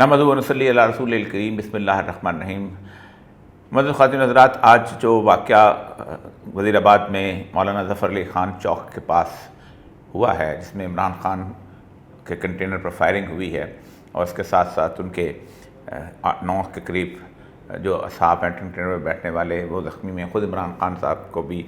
نحمدہ و نصلی علی رسول الکریم بسم اللہ الرحمن الرحیم۔ معزز خواتین حضرات، آج جو واقعہ وزیر آباد میں مولانا ظفر علی خان چوک کے پاس ہوا ہے، جس میں عمران خان کے کنٹینر پر فائرنگ ہوئی ہے اور اس کے ساتھ ساتھ ان کے 9 کے قریب جو اصحاب ہیں کنٹینر میں بیٹھنے والے وہ زخمی میں، خود عمران خان صاحب کو بھی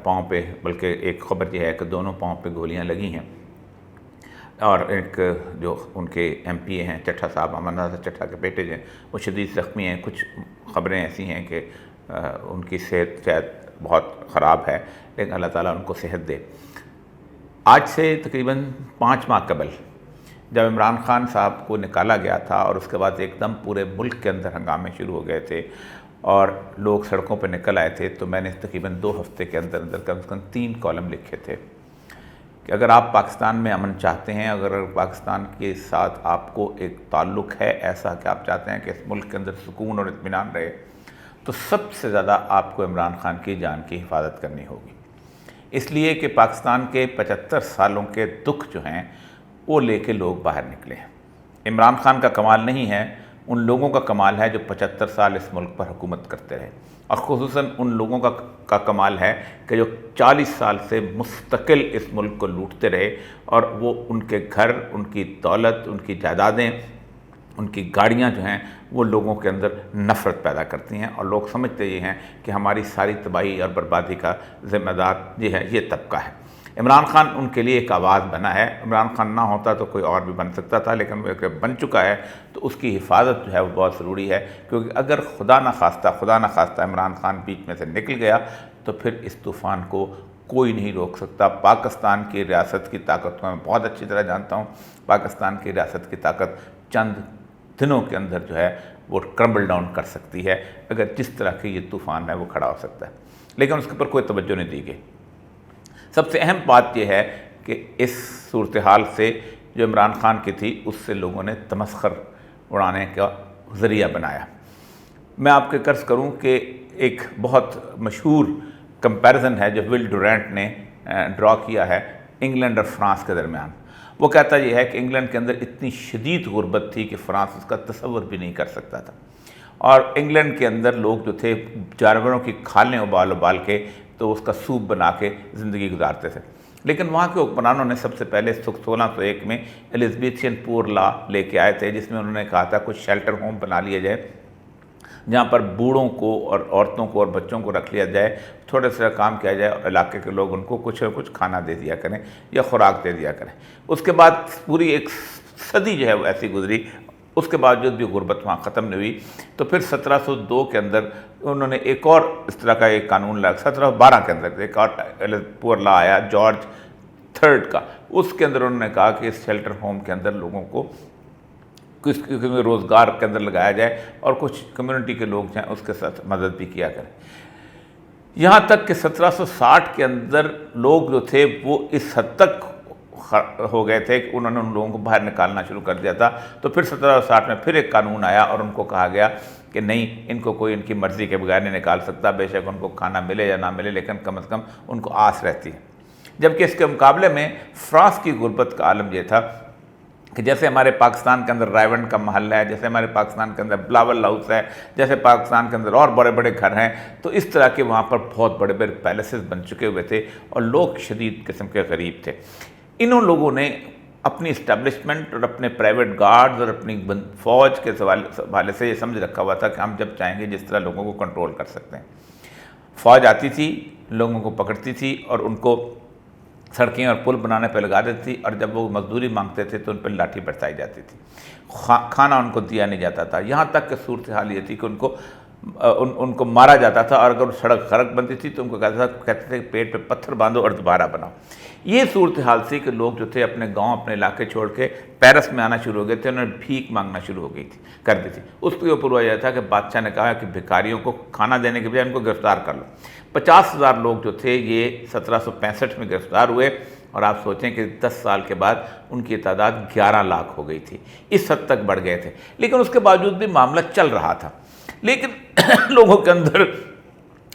پاؤں پہ، بلکہ ایک خبر یہ ہے کہ دونوں پاؤں پہ گولیاں لگی ہیں، اور ایک جو ان کے ایم پی اے ہیں چٹھا صاحب، امرناتھ چٹھا کے بیٹے ہیں، وہ شدید زخمی ہیں۔ کچھ خبریں ایسی ہیں کہ ان کی صحت شاید بہت خراب ہے، لیکن اللہ تعالیٰ ان کو صحت دے۔ آج سے تقریباً 5 ماہ قبل جب عمران خان صاحب کو نکالا گیا تھا اور اس کے بعد ایک دم پورے ملک کے اندر ہنگامے شروع ہو گئے تھے اور لوگ سڑکوں پہ نکل آئے تھے، تو میں نے تقریباً 2 ہفتے کے اندر کم سے کم 3 کالم لکھے تھے کہ اگر آپ پاکستان میں امن چاہتے ہیں، اگر پاکستان کے ساتھ آپ کو ایک تعلق ہے ایسا کہ آپ چاہتے ہیں کہ اس ملک کے اندر سکون اور اطمینان رہے، تو سب سے زیادہ آپ کو عمران خان کی جان کی حفاظت کرنی ہوگی، اس لیے کہ پاکستان کے 75 سالوں کے دکھ جو ہیں وہ لے کے لوگ باہر نکلے ہیں۔ عمران خان کا کمال نہیں ہے، ان لوگوں کا کمال ہے جو 75 سال اس ملک پر حکومت کرتے رہے، اور خصوصاً ان لوگوں کا کمال ہے کہ جو 40 سال سے مستقل اس ملک کو لوٹتے رہے، اور وہ ان کے گھر، ان کی دولت، ان کی جائیدادیں، ان کی گاڑیاں جو ہیں وہ لوگوں کے اندر نفرت پیدا کرتی ہیں، اور لوگ سمجھتے یہ ہیں کہ ہماری ساری تباہی اور بربادی کا ذمہ دار جو ہے یہ طبقہ ہے۔ عمران خان ان کے لیے ایک آواز بنا ہے۔ عمران خان نہ ہوتا تو کوئی اور بھی بن سکتا تھا، لیکن وہ ایک بن چکا ہے تو اس کی حفاظت جو ہے وہ بہت ضروری ہے، کیونکہ اگر خدا نہ خواستہ عمران خان بیچ میں سے نکل گیا تو پھر اس طوفان کو کوئی نہیں روک سکتا۔ پاکستان کی ریاست کی طاقت کو میں بہت اچھی طرح جانتا ہوں۔ پاکستان کی ریاست کی طاقت چند دنوں کے اندر جو ہے وہ کرمبل ڈاؤن کر سکتی ہے، اگر جس طرح کے یہ طوفان ہے وہ کھڑا ہو سکتا ہے، لیکن اس کے اوپر کوئی توجہ نہیں دی گئی۔ سب سے اہم بات یہ ہے کہ اس صورتحال سے جو عمران خان کی تھی اس سے لوگوں نے تمسخر اڑانے کا ذریعہ بنایا۔ میں آپ کے عرض کروں کہ ایک بہت مشہور کمپیریزن ہے جو ول ڈورینٹ نے ڈرا کیا ہے انگلینڈ اور فرانس کے درمیان۔ وہ کہتا یہ ہے کہ انگلینڈ کے اندر اتنی شدید غربت تھی کہ فرانس اس کا تصور بھی نہیں کر سکتا تھا، اور انگلینڈ کے اندر لوگ جو تھے جانوروں کی کھالیں ابال کے تو اس کا سوپ بنا کے زندگی گزارتے تھے، لیکن وہاں کے حکمرانوں نے سب سے پہلے 1601 میں ایلزبیتھین پور لا لے کے آئے تھے، جس میں انہوں نے کہا تھا کچھ شیلٹر ہوم بنا لیا جائے جہاں پر بوڑھوں کو اور عورتوں کو اور بچوں کو رکھ لیا جائے، تھوڑے سے کام کیا جائے اور علاقے کے لوگ ان کو کچھ نہ کچھ کھانا دے دیا کریں یا خوراک دے دیا کریں۔ اس کے بعد پوری ایک صدی جو ہے وہ ایسی گزری، اس کے باوجود بھی غربت وہاں ختم نہیں ہوئی۔ تو پھر 1702 کے اندر انہوں نے ایک اور اس طرح کا ایک قانون لایا، 1712 کے اندر ایک اور پور لا آیا جارج 3 کا، اس کے اندر انہوں نے کہا کہ اس شیلٹر ہوم کے اندر لوگوں کو کس روزگار کے اندر لگایا جائے اور کچھ کمیونٹی کے لوگ جو ہیں اس کے ساتھ مدد بھی کیا کریں، یہاں تک کہ 1760 کے اندر لوگ جو تھے وہ اس حد تک ہو گئے تھے کہ انہوں نے ان لوگوں کو باہر نکالنا شروع کر دیا تھا۔ تو پھر 1760 میں پھر ایک قانون آیا اور ان کو کہا گیا کہ نہیں، ان کو کوئی ان کی مرضی کے بغیر نہیں نکال سکتا، بے شک ان کو کھانا ملے یا نہ ملے، لیکن کم از کم ان کو آس رہتی ہے۔ جبکہ اس کے مقابلے میں فرانس کی غربت کا عالم یہ تھا کہ جیسے ہمارے پاکستان کے اندر رائیونڈ کا محل ہے، جیسے ہمارے پاکستان کے اندر بلاول ہاؤس ہے، جیسے پاکستان کے اندر اور بڑے بڑے گھر ہیں، تو اس طرح کے وہاں پر بہت بڑے بڑے پیلسز بن چکے ہوئے تھے اور لوگ شدید قسم کے غریب تھے۔ انہوں لوگوں نے اپنی اسٹیبلشمنٹ اور اپنے پرائیویٹ گارڈز اور اپنی فوج کے حوالے سے یہ سمجھ رکھا ہوا تھا کہ ہم جب چاہیں گے جس طرح لوگوں کو کنٹرول کر سکتے ہیں۔ فوج آتی تھی، لوگوں کو پکڑتی تھی اور ان کو سڑکیں اور پل بنانے پہ لگا دیتی تھی، اور جب وہ مزدوری مانگتے تھے تو ان پہ لاٹھی برسائی جاتی تھی، کھانا ان کو دیا نہیں جاتا تھا، یہاں تک کہ صورتحال یہ تھی کہ ان کو مارا جاتا تھا، اور اگر سڑک خرق بنتی تھی تو ان کو کہتے تھے کہ پیٹ پہ پتھر باندھو اور دوبارہ بناؤ۔ یہ صورتحال تھی کہ لوگ جو تھے اپنے گاؤں، اپنے علاقے چھوڑ کے پیرس میں آنا شروع ہو گئے تھے، انہوں نے بھیک مانگنا شروع ہو گئی تھی کر دی تھی۔ اس کے اوپر ہوا یہ تھا کہ بادشاہ نے کہا کہ بھکاریوں کو کھانا دینے کے بجائے ان کو گرفتار کر لو۔ 50,000 لوگ جو تھے یہ 1765 میں گرفتار ہوئے، اور آپ سوچیں کہ 10 سال کے بعد ان کی تعداد 11 لاکھ ہو گئی تھی، اس حد تک بڑھ گئے تھے، لیکن اس کے باوجود بھی معاملہ چل رہا تھا۔ لیکن لوگوں کے اندر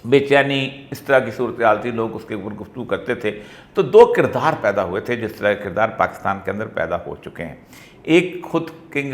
بے چینی، اس طرح کی صورتحال تھی، لوگ اس کے اوپر گفتگو کرتے تھے۔ تو 2 کردار پیدا ہوئے تھے جس طرح کے کردار پاکستان کے اندر پیدا ہو چکے ہیں۔ ایک خود کنگ